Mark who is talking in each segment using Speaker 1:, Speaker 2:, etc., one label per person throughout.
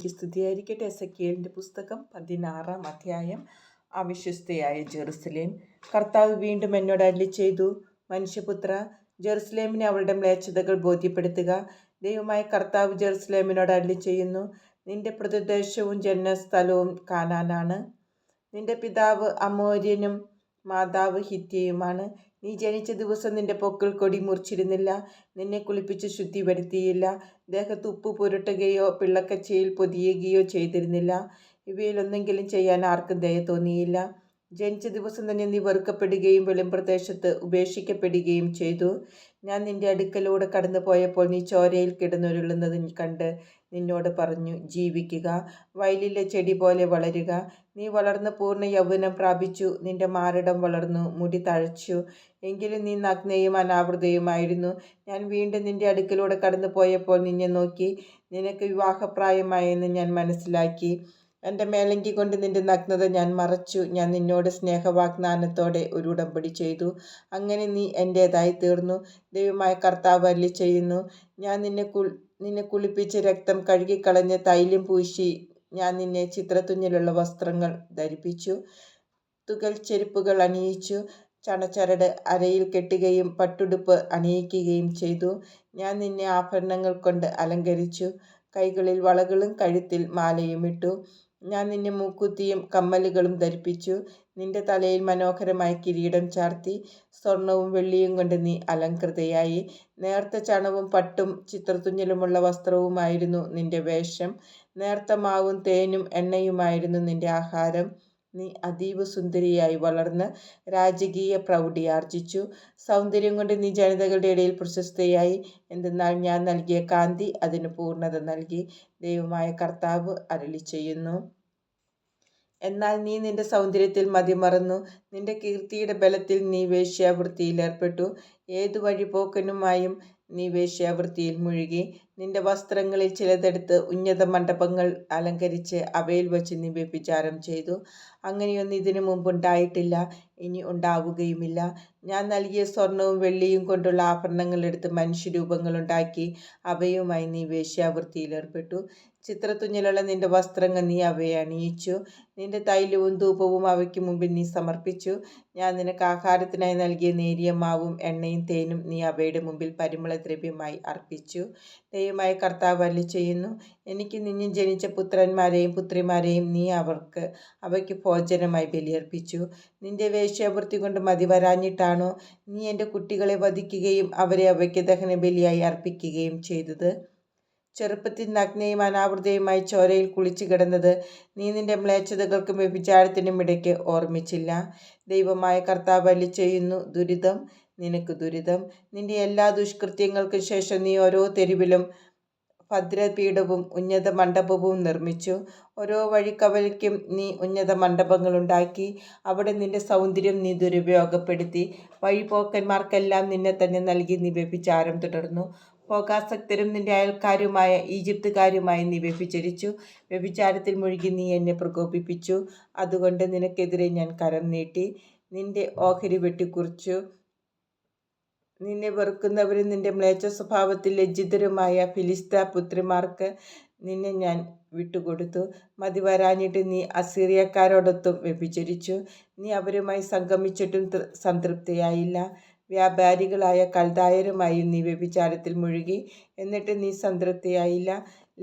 Speaker 1: സ്തുതിയായിരിക്കട്ടെ. എസെക്കിയേലിന്റെ പുസ്തകം 16-ാം അധ്യായം. അവിശ്വസ്തയായ ജെറുസലേം. കർത്താവ് വീണ്ടും എന്നോട് അരുളിച്ചെയ്തു, മനുഷ്യപുത്ര, ജെറുസലേമിനെ അവളുടെ മ്ലേച്ഛതകൾ ബോധ്യപ്പെടുത്തുക. ദൈവമായ കർത്താവ് ജെറുസലേമിനോട് അരുളിച്ചെയ്യുന്നു, നിന്റെ പ്രതിദേശവും ജന്മസ്ഥലവും കാനാനാണ്. നിന്റെ പിതാവ് അമോര്യനും മാതാവ് ഹിത്യയുമാണ്. നീ ജനിച്ച ദിവസം നിന്റെ പൊക്കിൾ കൊടി മുറിച്ചിരുന്നില്ല, നിന്നെ കുളിപ്പിച്ച് ശുദ്ധി വരുത്തിയില്ല, ദേഹത്ത് ഉപ്പ് പുരട്ടുകയോ പിള്ളക്കച്ചയിൽ പൊതിയുകയോ ചെയ്തിരുന്നില്ല. ഇവയിലൊന്നെങ്കിലും ചെയ്യാൻ ആർക്കും ദയ തോന്നിയില്ല. ജനിച്ച ദിവസം തന്നെ നീ വെറുക്കപ്പെടുകയും വെളിമ്പ്രദേശത്ത് ഉപേക്ഷിക്കപ്പെടുകയും ചെയ്തു. ഞാൻ നിന്റെ അടുക്കലൂടെ കടന്നു പോയപ്പോൾ നീ ചോരയിൽ കിടന്നുരുളുന്നത് കണ്ട് നിന്നോട് പറഞ്ഞു, ജീവിക്കുക, വയലിലെ ചെടി പോലെ വളരുക. നീ വളർന്ന് പൂർണ്ണ യൗവനം പ്രാപിച്ചു, നിന്റെ മാറിടം വളർന്നു, മുടി തഴച്ചു. എങ്കിലും നീ നഗ്നയും അനാവൃതയുമായിരുന്നു. ഞാൻ വീണ്ടും നിന്റെ അടുക്കലൂടെ കടന്നു പോയപ്പോൾ നിന്നെ നോക്കി, നിനക്ക് വിവാഹപ്രായമായെന്ന് ഞാൻ മനസ്സിലാക്കി. എൻ്റെ മേലങ്കി കൊണ്ട് നിന്റെ നഗ്നത ഞാൻ മറച്ചു. ഞാൻ നിന്നോട് സ്നേഹവാഗ്ദാനത്തോടെ ഒരു ഉടമ്പടി ചെയ്തു, അങ്ങനെ നീ എൻ്റേതായി തീർന്നു. ദൈവമായ കർത്താവ് അരുളിച്ചെയ്യുന്നു, ഞാൻ നിന്നെ കുളിപ്പിച്ച് രക്തം കഴുകിക്കളഞ്ഞ് തൈലം പൂശി ഞാൻ നിന്നെ ചിത്രത്തുഞ്ഞിലുള്ള വസ്ത്രങ്ങൾ ധരിപ്പിച്ചു, തുകൽ ചെരുപ്പുകൾ അണിയിച്ചു, ചണച്ചരട് അരയിൽ കെട്ടുകയും പട്ടുടുപ്പ് അണിയിക്കുകയും ചെയ്തു. ഞാൻ നിന്നെ ആഭരണങ്ങൾ കൊണ്ട് അലങ്കരിച്ചു, കൈകളിൽ വളകളും കഴുത്തിൽ മാലയും ഇട്ടു. ഞാൻ നിന്നെ മൂക്കുത്തിയും കമ്മലുകളും ധരിപ്പിച്ചു, നിന്റെ തലയിൽ മനോഹരമായ കിരീടം ചാർത്തി. സ്വർണവും വെള്ളിയും കൊണ്ട് നീ അലങ്കൃതയായി. നേർത്ത ചണവും പട്ടും ചിത്രത്തുഞ്ഞലുമുള്ള വസ്ത്രവുമായിരുന്നു നിന്റെ വേഷം. നേർത്ത മാവും തേനും എണ്ണയുമായിരുന്നു നിന്റെ ആഹാരം. നീ അതീവ സുന്ദരിയായി വളർന്ന് രാജകീയ പ്രൗഢി ആർജിച്ചു. സൗന്ദര്യം കൊണ്ട് നീ ജനതകളുടെ ഇടയിൽ പ്രശസ്തയായി. എന്തെന്നാൽ ഞാൻ നൽകിയ കാന്തി അതിന് പൂർണ്ണത നൽകി. ദൈവമായ കർത്താവ് അരുളിച്ചെയ്യുന്നു. എന്നാൽ നീ നിന്റെ സൗന്ദര്യത്തിൽ മതിമറന്നു, നിന്റെ കീർത്തിയുടെ ബലത്തിൽ നീ വേശ്യാവൃത്തിയിലേർപ്പെട്ടു. ഏതു വഴിപോക്കനുമായും നീ വേശ്യാവൃത്തിയിൽ മുഴുകി. നിന്റെ വസ്ത്രങ്ങളിൽ ചിലതെടുത്ത് ഉന്നത മണ്ഡപങ്ങൾ അലങ്കരിച്ച് അവയിൽ വച്ച് നീ വ്യഭിചാരം ചെയ്തു. അങ്ങനെയൊന്നും ഇതിനു മുമ്പുണ്ടായിട്ടില്ല, ഇനി ഉണ്ടാവുകയുമില്ല. ഞാൻ നൽകിയ സ്വർണവും വെള്ളിയും കൊണ്ടുള്ള ആഭരണങ്ങൾ എടുത്ത് മനുഷ്യരൂപങ്ങളുണ്ടാക്കി അവയുമായി നീ വേശ്യാവൃത്തിയിലേർപ്പെട്ടു. ചിത്രത്തുഞ്ഞലുള്ള നിന്റെ വസ്ത്രങ്ങൾ നീ അവയെ അണിയിച്ചു. നിന്റെ തൈലവും ധൂപവും അവയ്ക്ക് മുമ്പിൽ നീ സമർപ്പിച്ചു. ഞാൻ നിനക്ക് ആഹാരത്തിനായി നൽകിയ നേരിയ മാവും എണ്ണയും തേനും നീ അവയുടെ മുമ്പിൽ പരിമളദ്രവ്യമായി അർപ്പിച്ചു. ദൈവമായ കർത്താവ് അരുളിച്ചെയ്യുന്നു, എനിക്ക് നിന്നിൽ ജനിച്ച പുത്രന്മാരെയും പുത്രിമാരെയും നീ അവയ്ക്ക് ഭോജനമായി ബലിയർപ്പിച്ചു. നിന്റെ വേശ്യാവൃത്തി കൊണ്ട് മതി വരാഞ്ഞിട്ടാണോ നീ എൻ്റെ കുട്ടികളെ വധിക്കുകയും അവരെ അവയ്ക്ക് ദഹനബലിയായി അർപ്പിക്കുകയും ചെയ്തത്? ചെറുപ്പത്തിൽ നഗ്നയും അനാവൃതയുമായി ചോരയിൽ കുളിച്ചു കിടന്നത് നീ നിന്റെ മ്ലേച്ഛതകൾക്കും വ്യഭിചാരത്തിനും ഇടയ്ക്ക് ഓർമ്മിച്ചില്ല. ദൈവമായ കർത്താവ് അരുളിച്ചെയ്യുന്നു, ദുരിതം, നിനക്ക് ദുരിതം. നിന്റെ എല്ലാ ദുഷ്കൃത്യങ്ങൾക്കും ശേഷം നീ ഓരോ തെരുവിലും ഭദ്രപീഠവും ഉന്നത മണ്ഡപവും നിർമ്മിച്ചു. ഓരോ വഴിക്കവലയ്ക്കും നീ ഉന്നത മണ്ഡപങ്ങളുണ്ടാക്കി. അവിടെ നിന്റെ സൗന്ദര്യം നീ ദുരുപയോഗപ്പെടുത്തി. വഴിപോക്കന്മാർക്കെല്ലാം നിന്നെ തന്നെ നൽകി നീ വ്യഭിചാരം തുടർന്നു. ഭോഗാസക്തരും നിന്റെ അയൽക്കാരുമായ ഈജിപ്തുകാരുമായി നീ വ്യഭിചരിച്ചു. വ്യഭിചാരത്തിൽ മുഴുകി നീ എന്നെ പ്രകോപിപ്പിച്ചു. അതുകൊണ്ട് നിനക്കെതിരെ ഞാൻ കരം നീട്ടി, നിന്റെ ഓഹരി വെട്ടിക്കുറിച്ചു. നിന്നെ വെറുക്കുന്നവരും നിന്റെ മ്ലേച്ഛ സ്വഭാവത്തിൽ ലജ്ജിതരുമായ ഫിലിസ്ത്യ പുത്രിമാർക്ക് നിന്നെ ഞാൻ വിട്ടുകൊടുത്തു. മതി വരാഞ്ഞിട്ട് നീ അസീറിയക്കാരോടൊത്തും വ്യഭിചരിച്ചു. നീ അവരുമായി സംഗമിച്ചിട്ടും സംതൃപ്തിയായില്ല. വ്യാപാരികളായ കൽദായരുമായും നീ വ്യഭിചാരത്തിൽ മുഴുകി, എന്നിട്ട് നീ സംതൃപ്തിയായില്ല.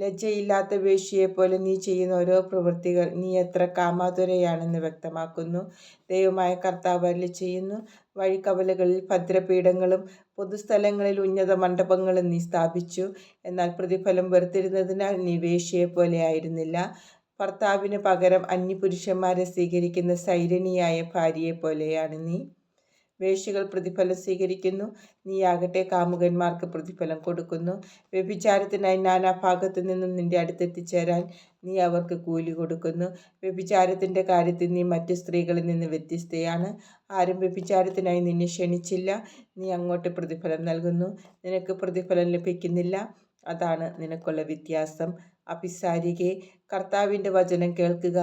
Speaker 1: ലജ്ജയില്ലാത്ത വേശ്യയെപ്പോലെ നീ ചെയ്യുന്ന ഓരോ പ്രവൃത്തികൾ നീ എത്ര കാമാതുരയാണെന്ന് വ്യക്തമാക്കുന്നു. ദൈവമായ കർത്താവ് അരുളിച്ചെയ്യുന്നു, വഴിക്കവലകളിൽ ഭദ്രപീഠങ്ങളും പൊതുസ്ഥലങ്ങളിൽ ഉന്നത മണ്ഡപങ്ങളും നീ സ്ഥാപിച്ചു. എന്നാൽ പ്രതിഫലം വെറുത്തിരുന്നതിനാൽ നീ വേശ്യയെപ്പോലെ ആയിരുന്നില്ല. ഭർത്താവിന് പകരം അന്യപുരുഷന്മാരെ സ്വീകരിക്കുന്ന സൈരണിയായ ഭാര്യയെപ്പോലെയാണ് നീ. വേശ്യകൾ പ്രതിഫലം സ്വീകരിക്കുന്നു, നീയാകട്ടെ കാമുകന്മാർക്ക് പ്രതിഫലം കൊടുക്കുന്നു. വ്യഭിചാരത്തിനായി നാനാഭാഗത്തു നിന്നും നിന്റെ അടുത്തെത്തിച്ചേരാൻ നീ അവർക്ക് കൂലി കൊടുക്കുന്നു. വ്യഭിചാരത്തിൻ്റെ കാര്യത്തിൽ നീ മറ്റു സ്ത്രീകളിൽ നിന്ന് വ്യത്യസ്തയാണ്. ആരും വ്യഭിചാരത്തിനായി നിന്നെ ക്ഷണിച്ചില്ല, നീ അങ്ങോട്ട് പ്രതിഫലം നൽകുന്നു, നിനക്ക് പ്രതിഫലം ലഭിക്കുന്നില്ല. അതാണ് നിനക്കുള്ള വ്യത്യാസം. അഭിസാരികേ, കർത്താവിൻ്റെ വചനം കേൾക്കുക.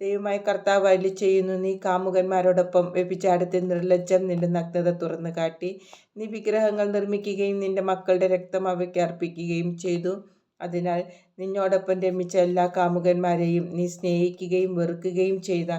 Speaker 1: ദൈവമായ കർത്താവ് അരുളിച്ചെയ്യുന്നു, നീ കാമുകന്മാരോടൊപ്പം വ്യഭിചാരത്തിൽ നിർലജ്ജം നിന്റെ നഗ്നത തുറന്നു കാട്ടി. നീ വിഗ്രഹങ്ങൾ നിർമ്മിക്കുകയും നിന്റെ മക്കളുടെ രക്തം അവയ്ക്ക് അർപ്പിക്കുകയും ചെയ്തു. അതിനാൽ നിന്നോടൊപ്പം രമിച്ച എല്ലാ കാമുകന്മാരെയും നീ സ്നേഹിക്കുകയും വെറുക്കുകയും ചെയ്ത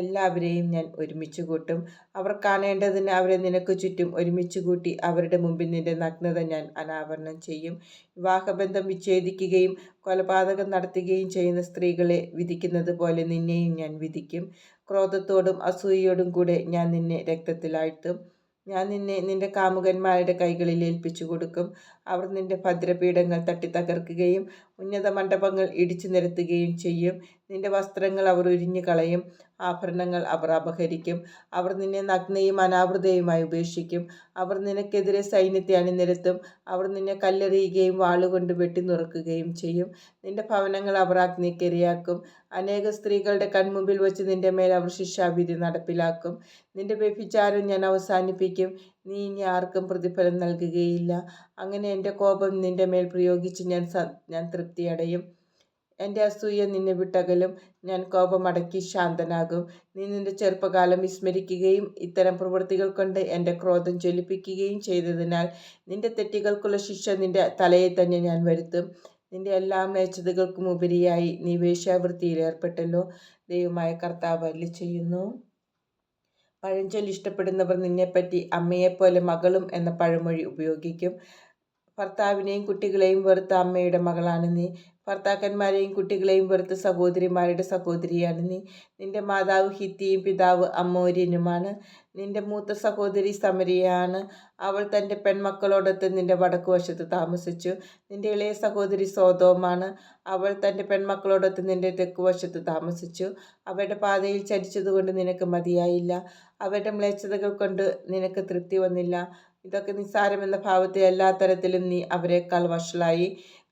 Speaker 1: എല്ലാവരെയും ഞാൻ ഒരുമിച്ച് കൂട്ടും. അവർ കാണേണ്ടതിന് അവരെ നിനക്ക് ചുറ്റും ഒരുമിച്ച് കൂട്ടി അവരുടെ മുമ്പിൽ നിന്റെ നഗ്നത ഞാൻ അനാവരണം ചെയ്യും. വിവാഹബന്ധം വിച്ഛേദിക്കുകയും കൊലപാതകം നടത്തുകയും ചെയ്യുന്ന സ്ത്രീകളെ വിധിക്കുന്നത് പോലെ നിന്നെയും ഞാൻ വിധിക്കും. ക്രോധത്തോടും അസൂയയോടും കൂടെ ഞാൻ നിന്നെ രക്തത്തിലാഴ്ത്തും. ഞാൻ നിന്നെ നിന്റെ കാമുകന്മാരുടെ കൈകളിൽ ഏൽപ്പിച്ചു കൊടുക്കും. അവർ നിന്റെ ഭദ്രപീഠങ്ങൾ തട്ടിത്തകർക്കുകയും ഉന്നത മണ്ഡപങ്ങൾ ഇടിച്ചു നിരത്തുകയും ചെയ്യും. നിന്റെ വസ്ത്രങ്ങൾ അവർ ഉരിഞ്ഞു കളയും, ആഭരണങ്ങൾ അവർ അപഹരിക്കും. അവർ നിന്നെ നഗ്നയും അനാവൃതയുമായി ഉപേക്ഷിക്കും. അവർ നിനക്കെതിരെ സൈന്യത്തെ അണിനിരത്തും. അവർ നിന്നെ കല്ലെറിയുകയും വാളുകൊണ്ട് വെട്ടിനുറുക്കുകയും ചെയ്യും. നിന്റെ ഭവനങ്ങൾ അവർ അഗ്നിക്കിരയാക്കും. അനേക സ്ത്രീകളുടെ കൺമുമ്പിൽ വച്ച് നിന്റെ മേൽ അവർ ശിക്ഷാവിധി നടപ്പിലാക്കും. നിന്റെ വ്യഭിചാരം ഞാൻ അവസാനിപ്പിക്കും. നീ ഇനി ആർക്കും പ്രതിഫലം നൽകുകയില്ല. അങ്ങനെ എൻ്റെ കോപം നിന്റെ മേൽ പ്രയോഗിച്ച് ഞാൻ തൃപ്തിയടയും. എൻ്റെ അസൂയ നിന്നെ വിട്ടകലും. ഞാൻ കോപമടക്കി ശാന്തനാകും. നീ നിന്റെ ചെറുപ്പകാലം വിസ്മരിക്കുകയും ഇത്തരം പ്രവൃത്തികൾ കൊണ്ട് എൻ്റെ ക്രോധം ജ്വലിപ്പിക്കുകയും ചെയ്തതിനാൽ നിന്റെ തെറ്റുകൾക്കുള്ള ശിക്ഷ നിന്റെ തലയിൽ തന്നെ ഞാൻ വരുത്തും. നിന്റെ എല്ലാ മ്ലേച്ഛതകൾക്കും ഉപരിയായി നീ വേശ്യാവൃത്തിയിൽ ഏർപ്പെട്ടല്ലോ. ദൈവമായ കർത്താവ് അരുളിച്ചെയ്യുന്നു. പഴഞ്ചൊല്ല് ഇഷ്ടപ്പെടുന്നവർ നിന്നെപ്പറ്റി അമ്മയെപ്പോലെ മകളും എന്ന പഴമൊഴി ഉപയോഗിക്കും. ഭർത്താവിനെയും കുട്ടികളെയും വെറുത്ത അമ്മയുടെ മകളാണ് നീ. ഭർത്താക്കന്മാരെയും കുട്ടികളെയും വെറുത്ത സഹോദരിമാരുടെ സഹോദരിയാണ് നീ. നിന്റെ മാതാവ് ഹിത്തിയും പിതാവ് അമോര്യനുമാണ്. നിന്റെ മൂത്ത സഹോദരി സമരിയാണ്. അവൾ തൻ്റെ പെൺമക്കളോടൊത്ത് നിന്റെ വടക്കുവശത്ത് താമസിച്ചു. നിന്റെ ഇളയ സഹോദരി സോതോമാണ്. അവൾ തൻ്റെ പെൺമക്കളോടൊത്ത് നിന്റെ തെക്കുവശത്ത് താമസിച്ചു. അവരുടെ പാതയിൽ ചരിച്ചതുകൊണ്ട് നിനക്ക് മതിയായില്ല. അവരുടെ മ്ലേച്ഛതകൾ കൊണ്ട് നിനക്ക് തൃപ്തി വന്നില്ല. ഇതൊക്കെ നിസ്സാരമെന്ന ഭാവത്തിൽ എല്ലാ തരത്തിലും നീ അവരെക്കാൾ വഷളായി.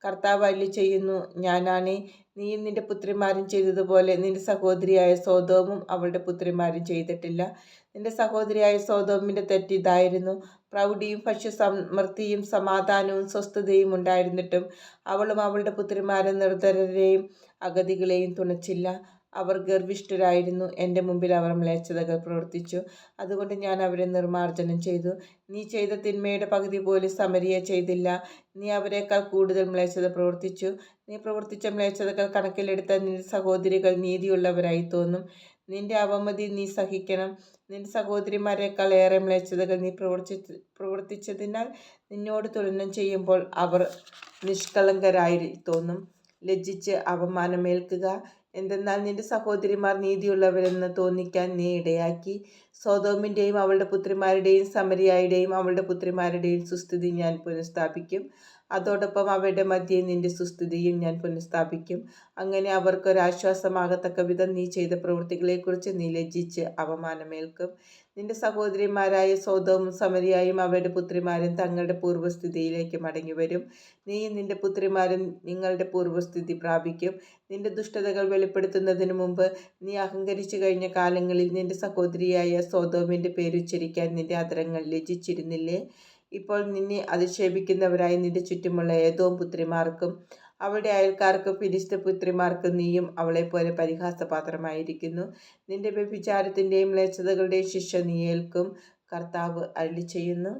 Speaker 1: കർത്താവ് അരുളിച്ചെയ്യുന്നു, ഞാനാണേ. നീയും നിന്റെ പുത്രിമാരും ചെയ്തതുപോലെ നിന്റെ സഹോദരിയായ സോതോമും അവളുടെ പുത്രിമാരും ചെയ്തിട്ടില്ല. നിന്റെ സഹോദരിയായ സോതോമിൻ്റെ തെറ്റ് ഇതായിരുന്നു. പ്രൗഢിയും ഭക്ഷ്യസമൃദ്ധിയും സമാധാനവും സ്വസ്ഥതയും ഉണ്ടായിരുന്നിട്ടും അവളും അവളുടെ പുത്രിമാരും നിർധരരെയും അഗതികളെയും തുണച്ചില്ല. അവർ ഗർവിഷ്ഠരായിരുന്നു. എൻ്റെ മുമ്പിൽ അവർ മ്ലേച്ഛതകൾ പ്രവർത്തിച്ചു. അതുകൊണ്ട് ഞാൻ അവരെ നിർമ്മാർജ്ജനം ചെയ്തു. നീ ചെയ്ത തിന്മയുടെ പകുതി പോലും സമരിയ ചെയ്തില്ല. നീ അവരെക്കാൾ കൂടുതൽ മ്ലേച്ഛത പ്രവർത്തിച്ചു. നീ പ്രവർത്തിച്ച മ്ലേച്ഛതകൾ കണക്കിലെടുത്താൽ നിന്റെ സഹോദരികൾ നീതിയുള്ളവരായി തോന്നും. നിന്റെ അവമതി നീ സഹിക്കണം. നിന്റെ സഹോദരിമാരെക്കാൾ ഏറെ മ്ലേച്ഛതകൾ നീ പ്രവർത്തിച്ചതിനാൽ നിന്നോട് തുലനം ചെയ്യുമ്പോൾ അവർ നിഷ്കളങ്കരായി തോന്നും. ലജ്ജിച്ച് അപമാനമേൽക്കുക. എന്തെന്നാൽ നിന്റെ സഹോദരിമാർ നീതിയുള്ളവരെന്ന് തോന്നിക്കാൻ നീ ഇടയാക്കി. സോതോമിൻ്റെയും അവളുടെ പുത്രിമാരുടെയും സമരിയായുടെയും അവളുടെ പുത്രിമാരുടെയും സുസ്ഥിതി ഞാൻ പുനഃസ്ഥാപിക്കും. അതോടൊപ്പം അവരുടെ മധ്യേ നിന്റെ സുസ്ഥിതിയും ഞാൻ പുനഃസ്ഥാപിക്കും. അങ്ങനെ അവർക്കൊരാശ്വാസമാകത്തക്ക വിധം നീ ചെയ്ത പ്രവൃത്തികളെക്കുറിച്ച് നീ ലജ്ജിച്ച് അപമാനമേൽക്കും. നിന്റെ സഹോദരിമാരായ സോതോമും സമരിയായും അവരുടെ പുത്രിമാരും തങ്ങളുടെ പൂർവ്വസ്ഥിതിയിലേക്ക് മടങ്ങിവരും. നീയും നിന്റെ പുത്രിമാരും നിങ്ങളുടെ പൂർവ്വസ്ഥിതി പ്രാപിക്കും. നിന്റെ ദുഷ്ടതകൾ വെളിപ്പെടുത്തുന്നതിനു മുമ്പ് നീ അഹങ്കരിച്ചു കഴിഞ്ഞ കാലങ്ങളിൽ നിന്റെ സഹോദരിയായ സോതോമിൻ്റെ പേരുച്ചരിക്കാൻ നിന്റെ അധരങ്ങൾ ലജ്ജിച്ചിരുന്നില്ലേ? ഇപ്പോൾ നിന്നെ അധിക്ഷേപിക്കുന്നവരായ നിന്റെ ചുറ്റുമുള്ള ഏദോം പുത്രിമാർക്കും അവളുടെ അയൽക്കാർക്കും ഫിലിസ്ത്യ പുത്രിമാർക്കും നീയും അവളെപ്പോലെ പരിഹാസപാത്രമായിരിക്കുന്നു. നിന്റെ വ്യഭിചാരത്തിൻ്റെയും മ്ലേച്ഛതകളുടെയും ശിക്ഷ നീ ഏൽക്കും. കർത്താവ് അരുളിച്ചെയ്യുന്നു.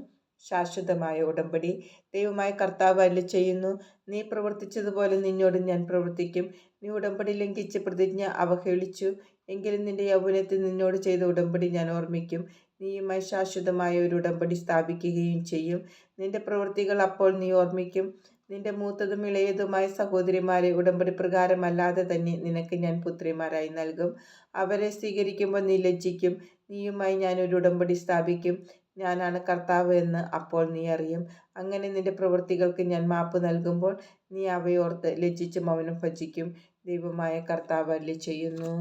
Speaker 1: ശാശ്വതമായ ഉടമ്പടി. ദൈവമായ കർത്താവ് അരുളിച്ചെയ്യുന്നു, നീ പ്രവർത്തിച്ചതുപോലെ നിന്നോട് ഞാൻ പ്രവർത്തിക്കും. നീ ഉടമ്പടി ലംഘിച്ച് പ്രതിജ്ഞ അവഹേളിച്ചു. എങ്കിലും നിന്റെ യൗവനത്തിൽ നിന്നോട് ചെയ്ത ഉടമ്പടി ഞാൻ ഓർമ്മിക്കും. നീയുമായി ശാശ്വതമായ ഒരു ഉടമ്പടി സ്ഥാപിക്കുകയും ചെയ്യും. നിന്റെ പ്രവൃത്തികൾ അപ്പോൾ നീ ഓർമ്മിക്കും. നിന്റെ മൂത്തതും ഇളയതുമായ സഹോദരിമാരെ ഉടമ്പടി പ്രകാരമല്ലാതെ തന്നെ നിനക്ക് ഞാൻ പുത്രിമാരായി നൽകും. അവരെ സ്വീകരിക്കുമ്പോൾ നീ ലജ്ജിക്കും. നീയുമായി ഞാനൊരു ഉടമ്പടി സ്ഥാപിക്കും. ഞാനാണ് കർത്താവ് എന്ന് അപ്പോൾ നീ അറിയും. അങ്ങനെ നിന്റെ പ്രവൃത്തികൾക്ക് ഞാൻ മാപ്പ് നൽകുമ്പോൾ നീ അവയോർത്ത് ലജ്ജിച്ച് മൗനം ഭജിക്കും. ദൈവമായ കർത്താവ് അരുളിച്ചെയ്യുന്നു.